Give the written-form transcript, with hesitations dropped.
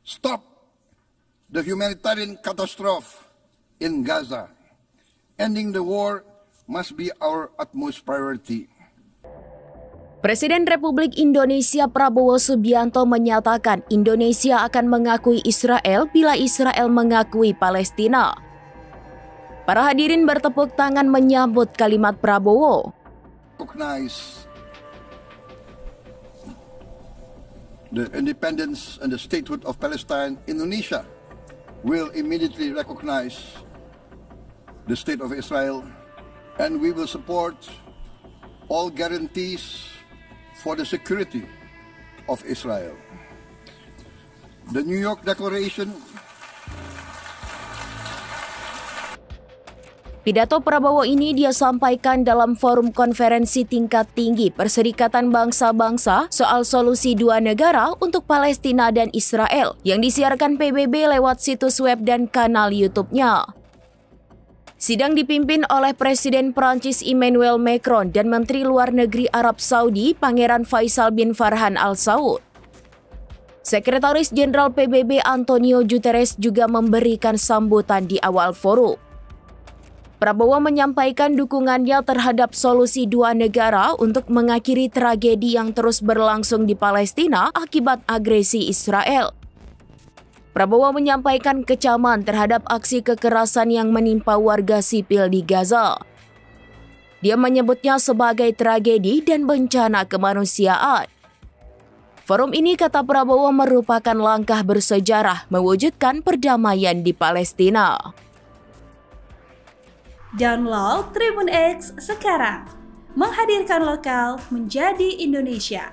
stop the humanitarian catastrophe in Gaza. Ending the war must be our utmost priority. Presiden Republik Indonesia Prabowo Subianto menyatakan Indonesia akan mengakui Israel bila Israel mengakui Palestina. Para hadirin bertepuk tangan menyambut kalimat Prabowo. Recognize the independence and the statehood of Palestine. Indonesia will immediately recognize the state of Israel, and we will support all guarantees for the security of Israel. The New York Declaration. Pidato Prabowo ini dia sampaikan dalam forum konferensi tingkat tinggi Perserikatan Bangsa-Bangsa soal solusi dua negara untuk Palestina dan Israel yang disiarkan PBB lewat situs web dan kanal YouTube-nya. Sidang dipimpin oleh Presiden Prancis Emmanuel Macron dan Menteri Luar Negeri Arab Saudi Pangeran Faisal bin Farhan Al Saud. Sekretaris Jenderal PBB Antonio Guterres juga memberikan sambutan di awal forum. Prabowo menyampaikan dukungannya terhadap solusi dua negara untuk mengakhiri tragedi yang terus berlangsung di Palestina akibat agresi Israel. Prabowo menyampaikan kecaman terhadap aksi kekerasan yang menimpa warga sipil di Gaza. Dia menyebutnya sebagai tragedi dan bencana kemanusiaan. Forum ini, kata Prabowo, merupakan langkah bersejarah mewujudkan perdamaian di Palestina. Download Tribun X sekarang, menghadirkan lokal menjadi Indonesia.